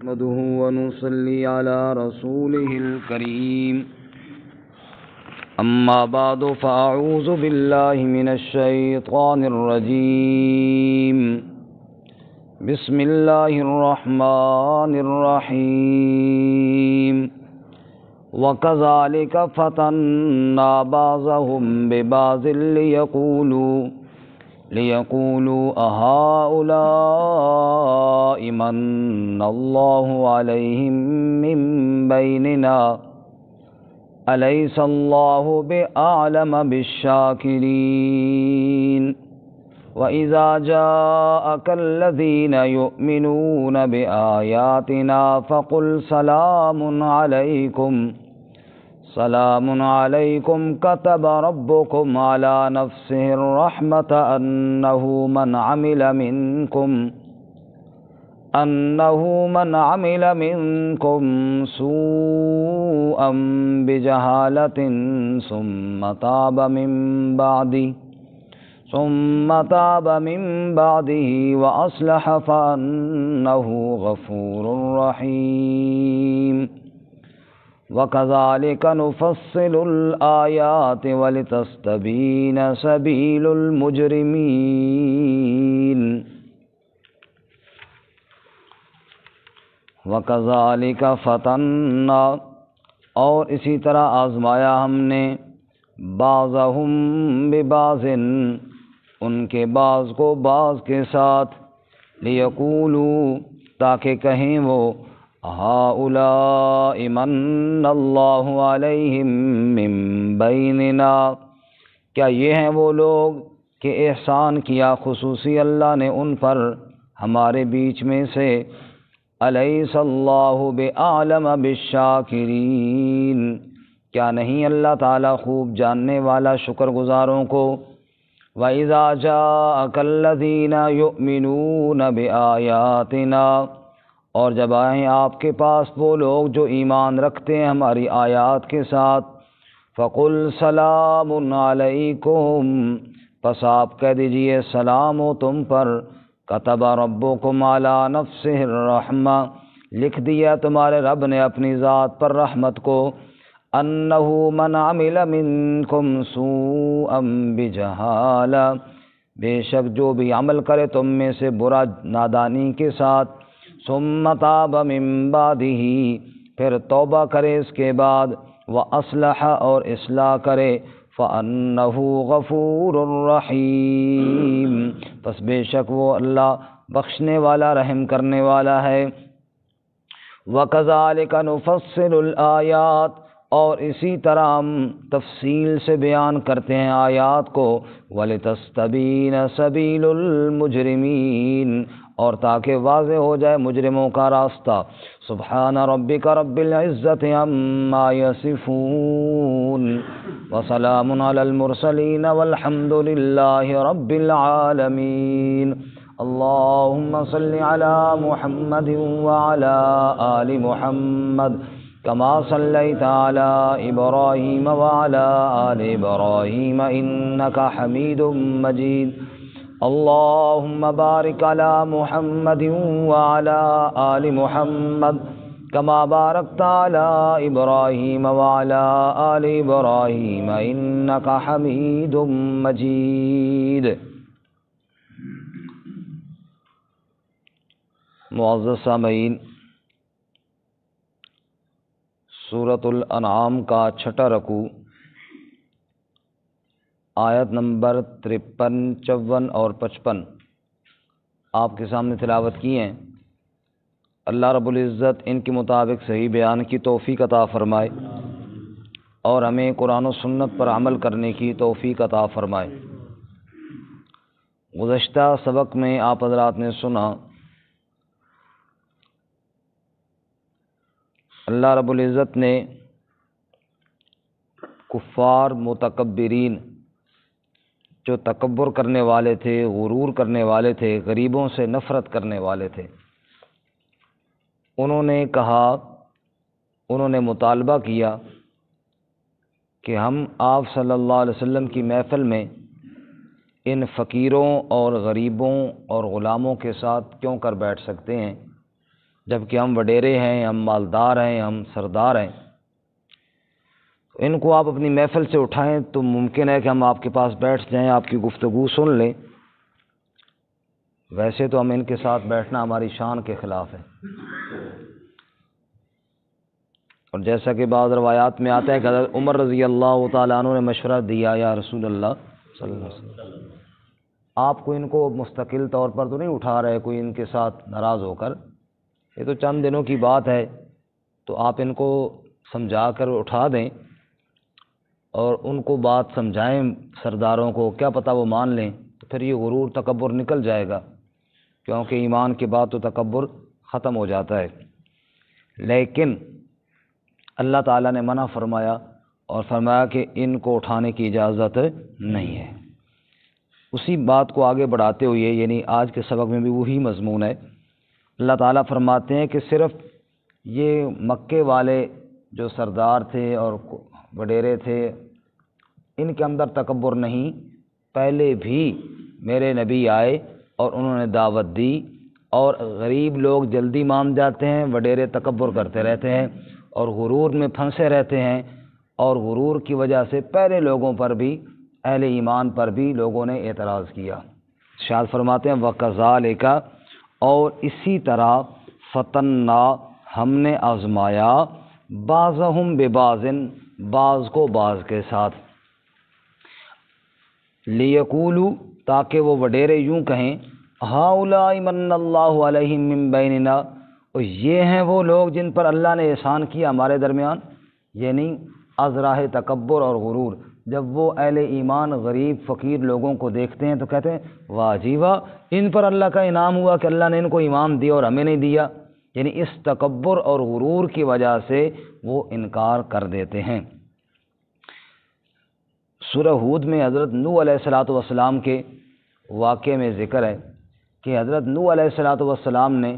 نحمده ونصلي على رسوله الكريم أما بعد فأعوذ بالله من الشيطان الرجيم بسم الله الرحمن الرحيم وكذلك فتنا بعضهم ببعض ليقولوا أهؤلاء من الله عليهم من بيننا أليس الله بأعلم بالشاكرين وإذا جاءك الذين يؤمنون بآياتنا فقل سلام عليكم كتب ربكم على نفسه الرحمة أنه من عمل منكم سوءا بجهالة ثم تاب من بعده وأصلح فأنه غفور رحيم وكذلك نفصل الآيات ولتستبين سبيل المجرمين وَكَذَلِكَ فَتَنَّا اور اسی طرح آزمایا ہم نے بعضهم ببعض ان کے بعض کو بعض کے ساتھ لیقولوا تاکہ کہیں وہ هؤلاء من اللہ علیہم من بیننا کیا یہ ہیں وہ لوگ کہ احسان کیا خصوصی اللہ نے ان پر ہمارے بیچ میں سے الیس اللہ بعلم بالشاکرین کیا نہیں اللہ تعالیٰ خوب جاننے والا شکر گزاروں کو وَإِذَا جَاءَكَ الَّذِينَ يُؤْمِنُونَ بِآيَاتِنَا اور جب آئیں آپ کے پاس وہ لوگ جو ایمان رکھتے ہیں ہماری آیات کے ساتھ فَقُلْ سَلَامٌ عَلَيْكُمْ پس آپ کہہ دیجئے سلام ہو تم پر کتب ربکم علی نفسہ الرحمہ لکھ دیا تمہارے رب نے اپنی ذات پر رحمت کو انہ من عمل منکم سوءا بجہالہ بے شک جو بھی عمل کرے تم میں سے برا نادانی کے ساتھ ثم تاب من بعدہ پھر توبہ کرے اس کے بعد واصلح اور اصلاح کرے فَأَنَّهُ غَفُورٌ رَحِيمٌ پس بے شک وہ اللہ بخشنے والا رحم کرنے والا ہے وَكَذَلِكَ نُفَصِّلُ الْآيَاتِ اور اسی طرح ہم تفصیل سے بیان کرتے ہیں آیات کو وَلِتَسْتَبِينَ سَبِيلُ الْمُجْرِمِينَ اور تاکہ واضح ہو جائے مجرموں کا راستہ سبحان ربک رب العزت عما یصفون وسلام علی المرسلین والحمد للہ رب العالمین اللہم صل علی محمد وعلی آل محمد کما صلیت علی ابراہیم وعلی آل ابراہیم انک حمید مجید اللہم بارک علی محمد وعلی آل محمد کما بارکت علی ابراہیم وعلی آل ابراہیم انک حمید مجید معزز سامعین سورۃ الانعام کا چھٹا رکوع آیت نمبر 53، 54 اور 55 آپ کے سامنے تلاوت کی ہیں۔ اللہ رب العزت ان کے مطابق صحیح بیان کی توفیق عطا فرمائے اور ہمیں قرآن و سنت پر عمل کرنے کی توفیق عطا فرمائے۔ گزشتہ سبق میں آپ حضرات نے سنا اللہ رب العزت نے کفار متکبرین جو تکبر کرنے والے تھے، غرور کرنے والے تھے، غریبوں سے نفرت کرنے والے تھے، انہوں نے کہا، انہوں نے مطالبہ کیا کہ ہم آپ صلی اللہ علیہ وسلم کی محفل میں ان فقیروں اور غریبوں اور غلاموں کے ساتھ کیوں کر بیٹھ سکتے ہیں؟ جبکہ ہم وڈیرے ہیں، ہم مالدار ہیں، ہم سردار ہیں۔ ان کو آپ اپنی محفل سے اٹھائیں تو ممکن ہے کہ ہم آپ کے پاس بیٹھ جائیں، آپ کی گفتگو سن لیں۔ ویسے تو ہم ان کے ساتھ بیٹھنا ہماری شان کے خلاف ہے، اور جیسا کہ بعض روایات میں آتا ہے کہ حضرت عمر رضی اللہ تعالیٰ عنہ نے مشورہ دیا، یا رسول اللہ صلی اللہ علیہ وسلم، آپ کو ان کو مستقل طور پر تو نہیں اٹھا رہے کوئی ان کے ساتھ ناراض ہو کر، یہ تو چند دنوں کی بات ہے، تو آپ ان کو سمجھا کر اٹھا دیں اور ان کو بات سمجھائیں سرداروں کو، کیا پتہ وہ مان لیں، تو پھر یہ غرور تکبر نکل جائے گا، کیونکہ ایمان کے بعد تو تکبر ختم ہو جاتا ہے۔ لیکن اللہ تعالیٰ نے منع فرمایا اور فرمایا کہ ان کو اٹھانے کی اجازت نہیں ہے۔ اسی بات کو آگے بڑھاتے ہوئے، یعنی آج کے سبق میں بھی وہی مضمون ہے، اللہ تعالیٰ فرماتے ہیں کہ صرف یہ مکے والے جو سردار تھے اور وڈیرے تھے ان کے اندر تکبر نہیں، پہلے بھی میرے نبی آئے اور انہوں نے دعوت دی، اور غریب لوگ جلدی مان جاتے ہیں، وڈیرے تکبر کرتے رہتے ہیں اور غرور میں پھنسے رہتے ہیں، اور غرور کی وجہ سے پہلے لوگوں پر بھی، اہل ایمان پر بھی لوگوں نے اعتراض کیا۔ ارشاد فرماتے ہیں وَكَذَلِكَ، اور اسی طرح فَتَنَّا، ہم نے آزمایا، بَعْضَهُمْ بِبَعْضٍ، بعض کو بعض کے ساتھ، لِيَقُولُوا، تاکہ وہ وڈیرے یوں کہیں، هَؤُلَاءِ مَنَّ اللَّهُ عَلَيْهِمْ مِنْ بَيْنِنَا، اور یہ ہیں وہ لوگ جن پر اللہ نے احسان کیا ہمارے درمیان، یعنی از راہ تکبر اور غرور۔ جب وہ اہل ایمان غریب فقیر لوگوں کو دیکھتے ہیں تو کہتے ہیں واہ جی واہ، ان پر اللہ کا انعام ہوا کہ اللہ نے ان کو ایمان دیا اور ہمیں نہیں دیا، یعنی اس تکبر اور غرور کی وجہ سے وہ انکار کر دیتے ہیں۔ سورہ ہود میں حضرت نوح علیہ السلام کے واقعے میں ذکر ہے کہ حضرت نوح علیہ السلام نے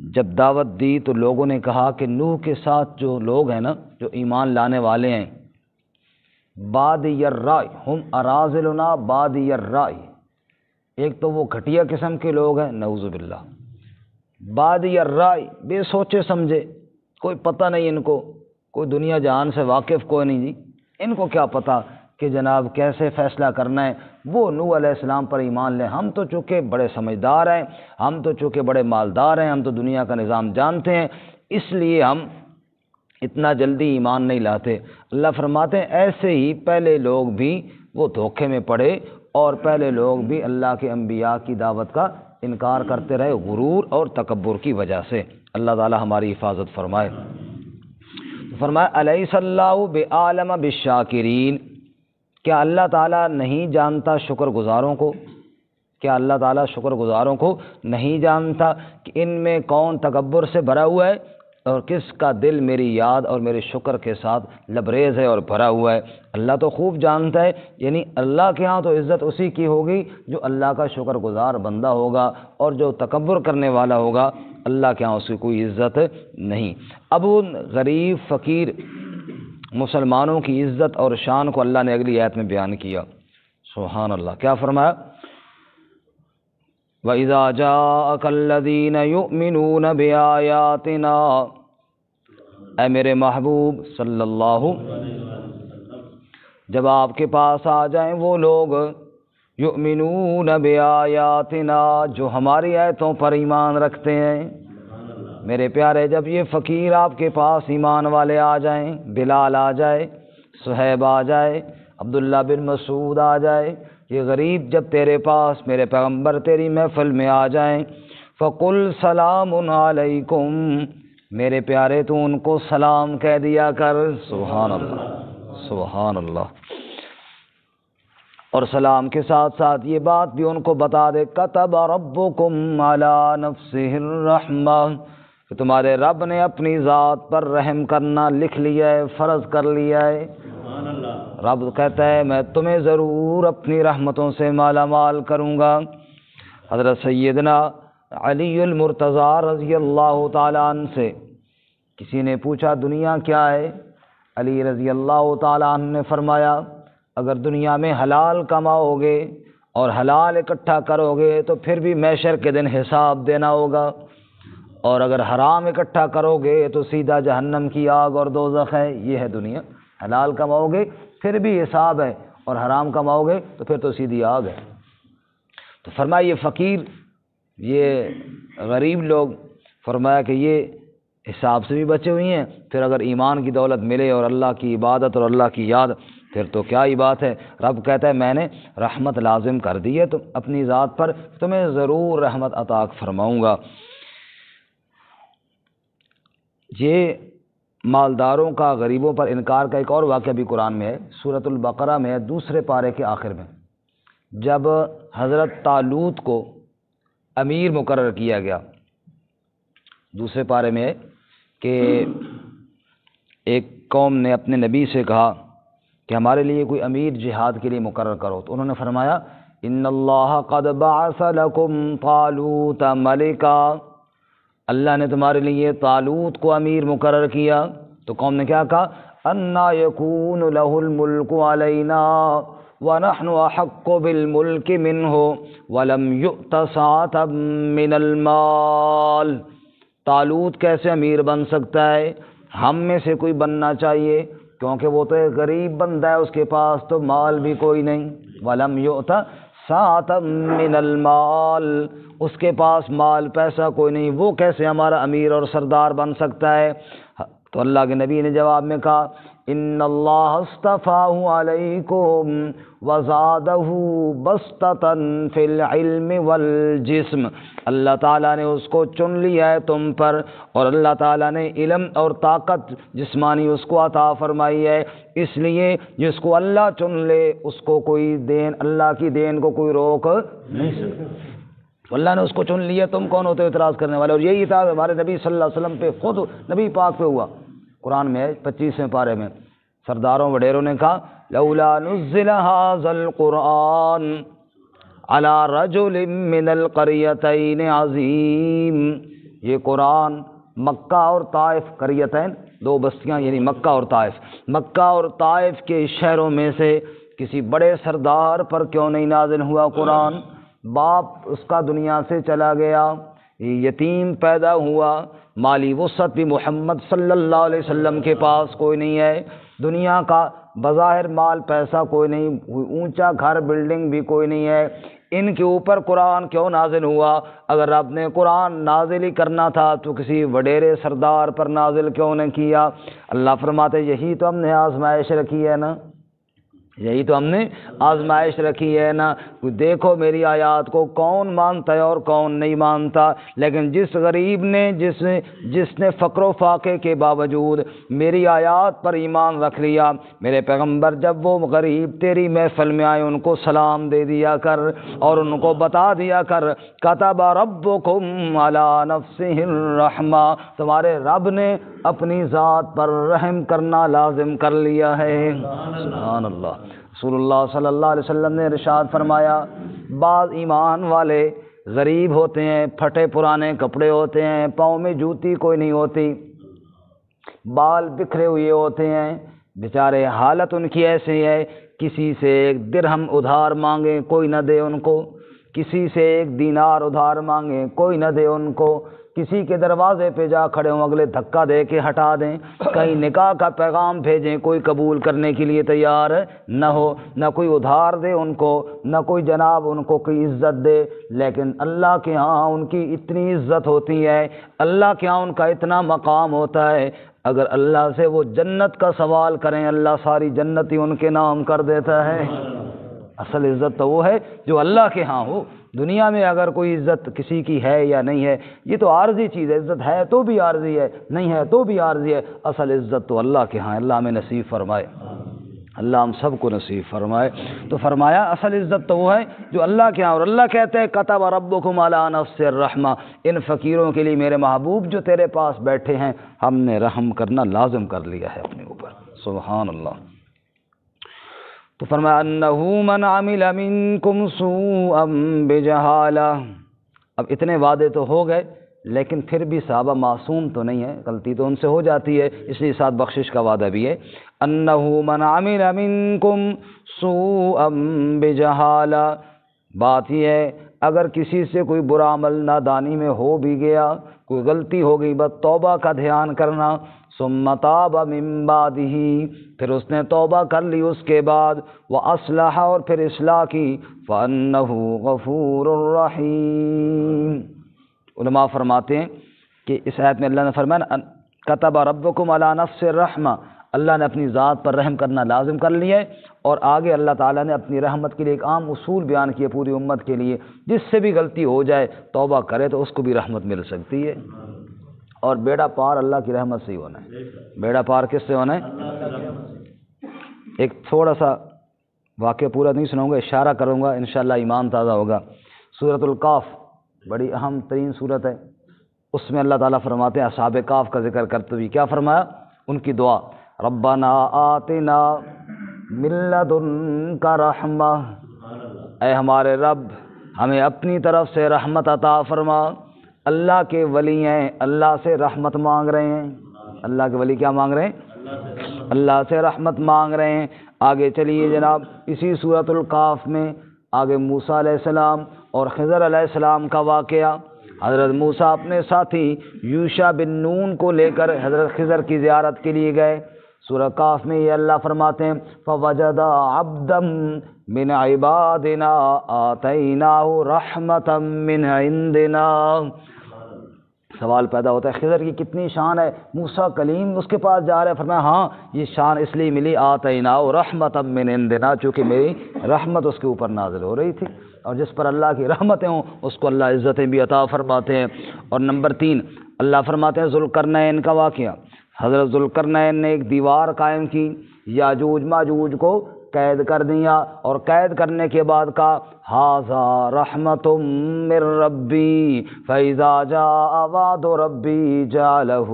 جب دعوت دی تو لوگوں نے کہا کہ نوح کے ساتھ جو لوگ ہیں نا، جو ایمان لانے والے ہیں، بادی الرائے ہم اراذلنا بادی الرائے، ایک تو وہ گھٹیا قسم کے لوگ ہیں، نعوذ باللہ، بادی الرائے، بے سوچے سمجھے، کوئی پتہ نہیں ان کو، کوئی دنیا جہان سے واقف کوئی نہیں جی، ان کو کیا پتہ کہ جناب کیسے فیصلہ کرنا ہے۔ وہ نوح علیہ السلام پر ایمان لیں، ہم تو چونکہ بڑے سمجھدار ہیں، ہم تو چونکہ بڑے مالدار ہیں، ہم تو دنیا کا نظام جانتے ہیں، اس لیے ہم اتنا جلدی ایمان نہیں لاتے۔ اللہ فرماتے ہیں ایسے ہی پہلے لوگ بھی وہ دھوکے میں پڑے، اور پہلے لوگ بھی اللہ کے انبیاء کی دعوت کا انکار کرتے رہے، غرور اور تکبر کی وجہ سے۔ اللہ تعالی ہماری حفاظت فرمائے۔ فرمایا الیس اللہ بعالم بالشاکرین، کیا اللہ تعالیٰ نہیں جانتا شکر گزاروں کو؟ کیا اللہ تعالیٰ شکر گزاروں کو نہیں جانتا کہ ان میں کون تکبر سے بھرا ہوا ہے اور کس کا دل میری یاد اور میرے شکر کے ساتھ لبریز ہے اور بھرا ہوا ہے؟ اللہ تو خوب جانتا ہے، یعنی اللہ کے ہاں تو عزت اسی کی ہوگی جو اللہ کا شکر گزار بندہ ہوگا، اور جو تکبر کرنے والا ہوگا اللہ کے ہاں اس کی کوئی عزت نہیں۔ اب ان غریب فقیر مسلمانوں کی عزت اور شان کو اللہ نے اگلی آیت میں بیان کیا۔ سبحان اللہ، کیا فرمایا؟ وَإِذَا جَاءَكَ الَّذِينَ يُؤْمِنُونَ بِآيَاتِنَا، اے میرے محبوب صلی اللہ، جب آپ کے پاس آ جائیں وہ لوگ، یؤمنون بآیاتنا، جو ہماری آیتوں پر ایمان رکھتے ہیں، میرے پیارے جب یہ فقیر آپ کے پاس ایمان والے آ جائیں، بلال آ جائے، صہیب آ جائے، عبداللہ بن مسعود آ جائے، یہ غریب جب تیرے پاس میرے پیغمبر تیری محفل میں آ جائیں، فقل سلام علیکم، میرے پیارے تو ان کو سلام کہہ دیا کر۔ سبحان اللہ، سبحان اللہ، اور سلام کے ساتھ ساتھ یہ بات بھی ان کو بتا دے، کتب ربکم علی نفسہ الرحمہ، کہ تمہارے رب نے اپنی ذات پر رحم کرنا لکھ لیا ہے، فرض کر لیا ہے۔ رب کہتا ہے میں تمہیں ضرور اپنی رحمتوں سے مالا مال کروں گا۔ حضرت سیدنا علی المرتضی رضی اللہ تعالیٰ عنہ سے کسی نے پوچھا دنیا کیا ہے؟ علی رضی اللہ تعالیٰ عنہ نے فرمایا اگر دنیا میں حلال کماؤ گے اور حلال اکٹھا کرو گے تو پھر بھی محشر کے دن حساب دینا ہوگا، اور اگر حرام اکٹھا کرو گے تو سیدھا جہنم کی آگ اور دوزخ ہے. یہ ہے دنیا. حلال کماؤ گے پھر بھی حساب ہے، اور حرام کماؤ گے تو پھر تو سیدھی آگ ہے. تو فرمایا یہ فقیر، یہ غریب لوگ، فرمایا کہ یہ حساب سے بھی بچے ہوئی ہیں. پھر اگر ایمان کی دولت ملے اور اللہ کی عبادت اور اللہ کی یاد، پھر تو کیا ہی بات ہے. رب کہتا ہے میں نے رحمت لازم کر دی ہے تو اپنی ذات پر، تمہیں ضرور رحمت عطا فرماؤں گا. یہ مالداروں کا غریبوں پر انکار کا ایک اور واقعہ بھی قرآن میں ہے. سورۃ البقرہ میں دوسرے پارے کے آخر میں جب حضرت طالوت کو امیر مقرر کیا گیا، دوسرے پارے میں ہے کہ ایک قوم نے اپنے نبی سے کہا کہ ہمارے لیے کوئی امیر جہاد کے لیے مقرر کرو، تو انہوں نے فرمایا ان اللہ قد بعث لکم طالوت ملکا، اللہ نے تمہارے لیے طالوت کو امیر مقرر کیا. تو قوم نے کیا کہا؟ انا یکون لہ الملک علینا ونحن احق بالملک منہ ولم یؤت سعۃ من المال. طالوت کیسے امیر بن سکتا ہے؟ ہم میں سے کوئی بننا چاہیے، کیونکہ وہ تو ایک غریب بندہ ہے، اس کے پاس تو مال بھی کوئی نہیں. ولم یؤت سعۃ من المال، اس کے پاس مال پیسہ کوئی نہیں، وہ کیسے ہمارا امیر اور سردار بن سکتا ہے؟ تو اللہ کے نبی نے جواب میں کہا ان اللہ اصطفاہ علیکم وزادہ بسطۃ فی العلم والجسم، اللہ تعالیٰ نے اس کو چن لیا ہے تم پر، اور اللہ تعالیٰ نے علم اور طاقت جسمانی اس کو عطا فرمائی ہے. اس لیے جس کو اللہ چن لے اس کو کوئی دین، اللہ کی دین کو کوئی روک نہیں سکتا. اللہ نے اس کو چن لیا، تم کون ہوتے ہو اعتراض کرنے والے؟ اور یہی تھا ہمارے نبی صلی اللہ علیہ وسلم پہ، خود نبی پاک پہ ہوا. قرآن میں 25ویں پارے میں سرداروں وڈیروں نے کہا لولا نزل هذا القرآن على رجل من القریتین عظیم. یہ قرآن مکہ اور طائف، قریتین دو بستیاں یعنی مکہ اور طائف، مکہ اور طائف کے شہروں میں سے کسی بڑے سردار پر کیوں نہیں نازل ہوا قرآن؟ باپ اس کا دنیا سے چلا گیا، یتیم پیدا ہوا، مالی وسعت بھی محمد صلی اللہ علیہ وسلم کے پاس کوئی نہیں ہے، دنیا کا بظاہر مال پیسہ کوئی نہیں، اونچا گھر بلڈنگ بھی کوئی نہیں ہے، ان کے اوپر قرآن کیوں نازل ہوا؟ اگر رب نے قرآن نازل ہی کرنا تھا تو کسی وڈیرے سردار پر نازل کیوں نہ کیا؟ اللہ فرماتے یہی تو ہم نے آزمائش رکھی ہے نا، یہی تو ہم نے آزمائش رکھی ہے نا. دیکھو میری آیات کو کون مانتا ہے اور کون نہیں مانتا. لیکن جس غریب نے جس نے فقر و فاقے کے باوجود میری آیات پر ایمان رکھ لیا، میرے پیغمبر جب وہ غریب تیری محفل میں آئے ان کو سلام دے دیا کر اور ان کو بتا دیا کر کتب ربکم علی نفسہ الرحمہ، تمہارے رب نے اپنی ذات پر رحم کرنا لازم کر لیا ہے. سبحان اللہ. رسول اللہ صلی اللہ علیہ وسلم نے ارشاد فرمایا بعض ایمان والے غریب ہوتے ہیں، پھٹے پرانے کپڑے ہوتے ہیں، پاؤں میں جوتی کوئی نہیں ہوتی، بال بکھرے ہوئے ہوتے ہیں، بیچارے حالت ان کی ایسی ہے کسی سے ایک درہم ادھار مانگیں کوئی نہ دے ان کو، کسی سے ایک دینار ادھار مانگیں کوئی نہ دے ان کو، کسی کے دروازے پہ جا کھڑے ہوں اگلے دھکا دے کے ہٹا دیں، کہیں نکاح کا پیغام بھیجیں کوئی قبول کرنے کے لیے تیار نہ ہو، نہ کوئی ادھار دے ان کو، نہ کوئی جناب ان کو کوئی عزت دے. لیکن اللہ کے ہاں ان کی اتنی عزت ہوتی ہے، اللہ کے ہاں ان کا اتنا مقام ہوتا ہے، اگر اللہ سے وہ جنت کا سوال کریں اللہ ساری جنت ہی ان کے نام کر دیتا ہے. اصل عزت تو وہ ہے جو اللہ کے ہاں ہو. دنیا میں اگر کوئی عزت کسی کی ہے یا نہیں ہے یہ تو عارضی چیز ہے، عزت ہے تو بھی عارضی ہے، نہیں ہے تو بھی عارضی ہے. اصل عزت تو اللہ کے ہاں. اللہ ہمیں نصیب فرمائے، اللہ ہم سب کو نصیب فرمائے. تو فرمایا اصل عزت تو وہ ہے جو اللہ کے ہاں، اور اللہ کہتے ہیں کتب ربکم علی نفسہ الرحمہ، ان فقیروں کے لیے میرے محبوب جو تیرے پاس بیٹھے ہیں ہم نے رحم کرنا لازم کر لیا ہے اپنے اوپر. سبحان اللہ. تو فرمایا انہو من عمل منکم سوءا بجہالہ. اب اتنے وعدے تو ہو گئے لیکن پھر بھی صحابہ معصوم تو نہیں ہے، غلطی تو ان سے ہو جاتی ہے، اس لیے ساتھ بخشش کا وعدہ بھی ہے. انہو من عمل منکم سوءا بجہالہ، بات یہ ہے اگر کسی سے کوئی برا عمل نادانی میں ہو بھی گیا کوئی غلطی ہو گئی بس توبہ کا دھیان کرنا. ثم تاب من بعدہ، پھر اس نے توبہ کر لی اس کے بعد، واصلح، اور پھر اصلاح کی، فانہ غفور رحیم. علماء فرماتے ہیں کہ اس آیت میں اللہ نے فرمایا کتب ربکم علی نفس الرحمہ، اللہ نے اپنی ذات پر رحم کرنا لازم کر لیا ہے. اور آگے اللہ تعالیٰ نے اپنی رحمت کے لیے ایک عام اصول بیان کیے پوری امت کے لیے، جس سے بھی غلطی ہو جائے توبہ کرے تو اس کو بھی رحمت مل سکتی ہے. اور بیڑا پار اللہ کی رحمت سے ہی ہونا ہے. بیڑا پار کس سے ہونا ہے؟ ایک تھوڑا سا واقعہ پورا نہیں سناؤں گا، اشارہ کروں گا، انشاءاللہ ایمان تازہ ہوگا. سورۃ الکاف بڑی اہم ترین سورت ہے. اس میں اللہ تعالیٰ فرماتے ہیں اصحاب کاف کا ذکر کرتے ہوئے کیا فرمایا؟ ان کی دعا، ربنا آتنا من لدنک رحمہ، اے ہمارے رب ہمیں اپنی طرف سے رحمت عطا فرما. اللہ کے ولی ہیں، اللہ سے رحمت مانگ رہے ہیں. اللہ کے ولی کیا مانگ رہے ہیں؟ اللہ سے رحمت مانگ رہے ہیں. آگے چلیے جناب، اسی سورۃ الکاف میں آگے موسیٰ علیہ السلام اور خضر علیہ السلام کا واقعہ. حضرت موسیٰ اپنے ساتھی یوشع بن نون کو لے کر حضرت خضر کی زیارت کے لیے گئے. سورہ کاف میں یہ اللہ فرماتے ہیں فَوَجَدَ عَبْدًا مِّنْ عِبَادِنَا آتَيْنَاهُ رَحْمَةً مِّنْ عِنْدِنَا. سوال پیدا ہوتا ہے خضر کی کتنی شان ہے، موسیٰ کلیم اس کے پاس جا رہے ہیں. فرمایا ہاں یہ شان اس لیے ملی آتَيْنَاهُ رَحْمَةً مِّنْ عِنْدِنَا، چونکہ میری رحمت اس کے اوپر نازل ہو رہی تھی. اور جس پر اللہ کی رحمتیں ہوں اس کو اللہ عزتیں بھی عطا فرماتے ہیں. اور نمبر 3 اللہ فرماتے ہیں ذوالقرنین کا واقعہ. حضرت ذوالقرنین نے ایک دیوار قائم کی، یاجوج ماجوج کو قید کر دیا، اور قید کرنے کے بعد کہا ھذا رحمۃ من ربی فاذا جاء وعد ربی جعلہ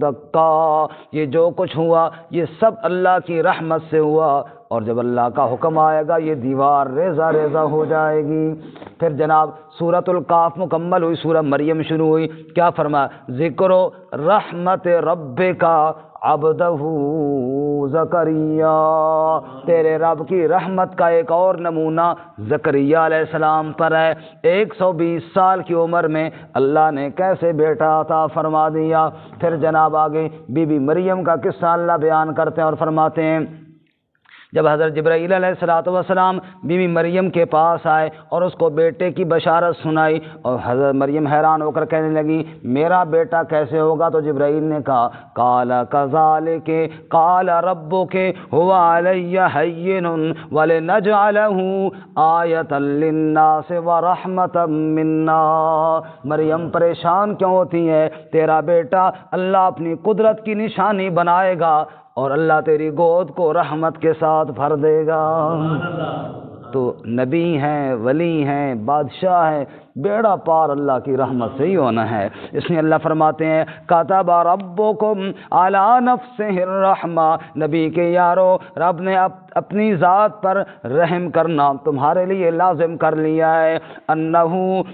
دکا. یہ جو کچھ ہوا یہ سب اللہ کی رحمت سے ہوا، اور جب اللہ کا حکم آئے گا یہ دیوار ریزہ ریزہ ہو جائے گی. پھر جناب سورۃ الکاف مکمل ہوئی، سورہ مریم شروع ہوئی. کیا فرمایا؟ ذکر رحمت ربک عبدہ زکریا، تیرے رب کی رحمت کا ایک اور نمونہ زکریہ علیہ السلام پر ہے. 120 سال کی عمر میں اللہ نے کیسے بیٹا عطا فرما دیا. پھر جناب آگے بی بی مریم کا قصہ اللہ بیان کرتے ہیں اور فرماتے ہیں جب حضرت جبرائیل علیہ السلام بی بی مریم کے پاس آئے اور اس کو بیٹے کی بشارت سنائی، اور حضرت مریم حیران ہو کر کہنے لگی میرا بیٹا کیسے ہوگا؟ تو جبرائیل نے کہا قال کذالک قال ربک هو علی ہین ولنجعلہ آیۃ للناس ورحمۃ منا. مریم پریشان کیوں ہوتی ہے؟ تیرا بیٹا اللہ اپنی قدرت کی نشانی بنائے گا اور اللہ تیری گود کو رحمت کے ساتھ بھر دے گا. تو نبی ہیں، ولی ہیں، بادشاہ ہیں، بیڑا پار اللہ کی رحمت سے ہی ہونا ہے. اس میں اللہ فرماتے ہیں کتب ربکم علی نفسہ الرحمہ، نبی کے یارو رب نے اپنی ذات پر رحم کرنا تمہارے لیے لازم کر لیا ہے. انہ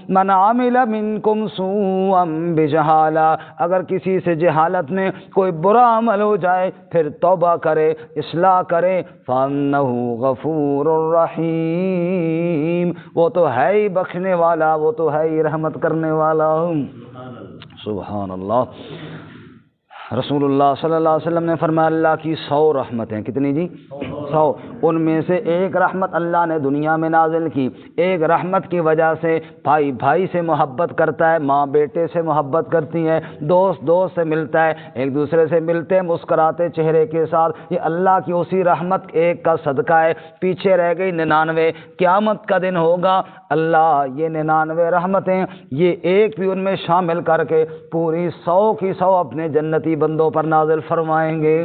من عمل منکم سوءا بجہالہ، اگر کسی سے جہالت میں کوئی برا عمل ہو جائے پھر توبہ کرے، اصلاح کرے، فانہ غفور الرحیم، وہ تو ہے ہی بخشنے والا، وہ تو ہے ہی رحمت کرنے والا. سبحان اللہ. رسول اللہ صلی اللہ علیہ وسلم نے فرمایا اللہ کی 100 رحمتیں. کتنی جی؟ 100. ان میں سے ایک رحمت اللہ نے دنیا میں نازل کی. ایک رحمت کی وجہ سے بھائی بھائی سے محبت کرتا ہے، ماں بیٹے سے محبت کرتی ہے، دوست دوست سے ملتا ہے، ایک دوسرے سے ملتے مسکراتے چہرے کے ساتھ. یہ اللہ کی اسی رحمت ایک کا صدقہ ہے. پیچھے رہ گئی 99. قیامت کا دن ہوگا اللہ یہ 99 رحمتیں یہ ایک بھی ان میں شامل کر کے پوری 100 کی 100 اپنے جنتی بندوں پر نازل فرمائیں گے.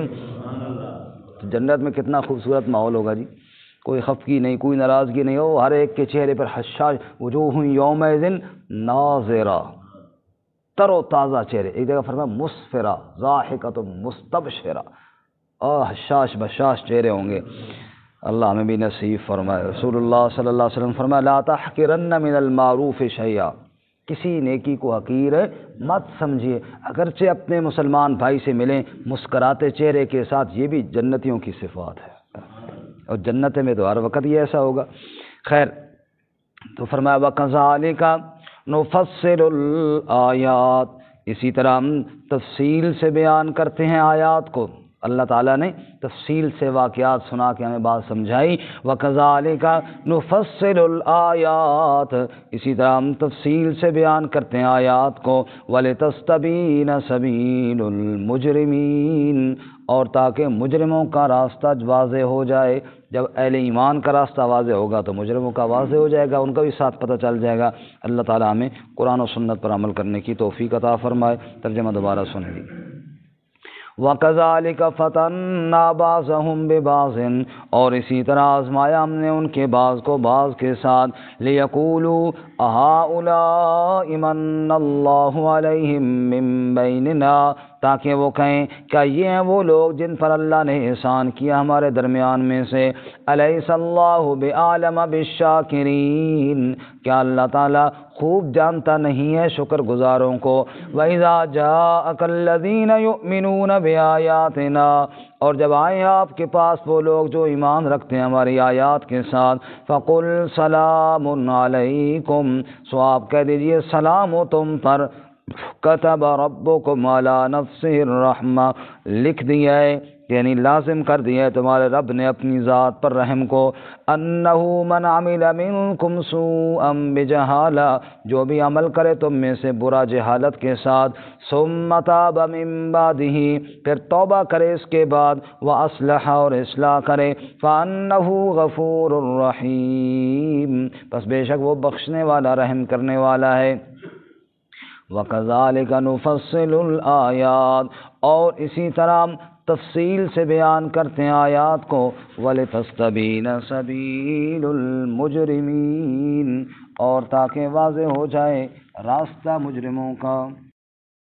جنت میں کتنا خوبصورت ماحول ہوگا جی، کوئی خفگی نہیں، کوئی ناراضگی نہیں ہو، ہر ایک کے چہرے پر حشاش وجوہ یومئذ ناظرہ، تر و تازہ چہرے. ایک جگہ فرمایا مسفرہ ضاحکۃ مستبشرہ، حشاش بشاش چہرے ہوں گے. اللہ ہمیں بھی نصیب فرمائے. رسول اللہ صلی اللہ علیہ وسلم فرمایا لا تحقرن من المعروف شیئا، کسی نیکی کو حقیر مت سمجھیے، اگرچہ اپنے مسلمان بھائی سے ملیں مسکراتے چہرے کے ساتھ. یہ بھی جنتیوں کی صفات ہے، اور جنت میں تو ہر وقت یہ ایسا ہوگا. خیر تو فرمایا وَكَذَلِكَ نُفَصِّلُ الْآيَاتِ، اسی طرح ہم تفصیل سے بیان کرتے ہیں آیات کو، اللہ تعالیٰ نے تفصیل سے واقعات سنا کے ہمیں بات سمجھائی۔ وَكَذَلِكَ نُفَصِّلُ الْآيَاتِ، اسی طرح ہم تفصیل سے بیان کرتے ہیں آیات کو، وَلِتَسْتَبِينَ سَبِيلُ الْمُجْرِمِينَ، اور تاکہ مجرموں کا راستہ واضح ہو جائے۔ جب اہل ایمان کا راستہ واضح ہوگا تو مجرموں کا واضح ہو جائے گا، ان کا بھی ساتھ پتہ چل جائے گا۔ اللہ تعالیٰ ہمیں قرآن و سنت پر عمل کرنے کی توفیق عطا فرمائے۔ ترجمہ دوبارہ سن لی۔ وَكَذَلِكَ فَتَنَّا بَعْضَهُمْ بِبَعْضٍ، اور اسی طرح آزمایا ہم نے ان کے بعض کو بعض کے ساتھ، لِيَقُولُوا أَهَٰؤُلَاءِ مَنَّ اللَّهُ عَلَيْهِمْ مِن بَيْنِنَا، تاکہ وہ کہیں کیا یہ ہیں وہ لوگ جن پر اللہ نے احسان کیا ہمارے درمیان میں سے، أَلَيْسَ اللَّهُ بِأَعْلَمَ بِالشَّاكِرِينَ، کیا اللہ تعالیٰ خوب جانتا نہیں ہے شکر گزاروں کو۔ وَإِذَا جَاءَكَ الَّذِينَ يُؤْمِنُونَ بِآيَاتِنَا، اور جب آئیں آپ کے پاس وہ لوگ جو ایمان رکھتے ہیں ہماری آیات کے ساتھ، فَقُلْ سَلَامٌ عَلَيْكُمْ، سو آپ کہہ دیجئے سلام ہو تم پر، كَتَبَ رَبُّكُمْ عَلَى نَفْسِهِ الرَّحْمَةِ، لکھ دیا ہے یعنی لازم کر دیا ہے تمہارے رب نے اپنی ذات پر رحم کو، أَنَّهُ مَنْ عَمِلَ مِنْكُمْ سُوءًا بِجَهَالَةٍ، جو بھی عمل کرے تم میں سے برا جہالت کے ساتھ، ثُمَّ تَابَ مِن بَعْدِهِ، پھر توبہ کرے اس کے بعد، وَأَصْلَحَ، اور اصلاح کرے، فَأَنَّهُ غَفُورٌ رَحِيمٌ، پس بے شک وہ بخشنے والا رحم کرنے والا ہے۔ وَكَذَلِكَ نُفَصِّلُ الْآيَاتِ، اور اسی طرح تفصیل سے بیان کرتے ہیں آیات کو، وَلِتَسْتَبِينَ سَبِيلُ الْمُجْرِمِينَ، اور تاکہ واضح ہو جائے راستہ مجرموں کا۔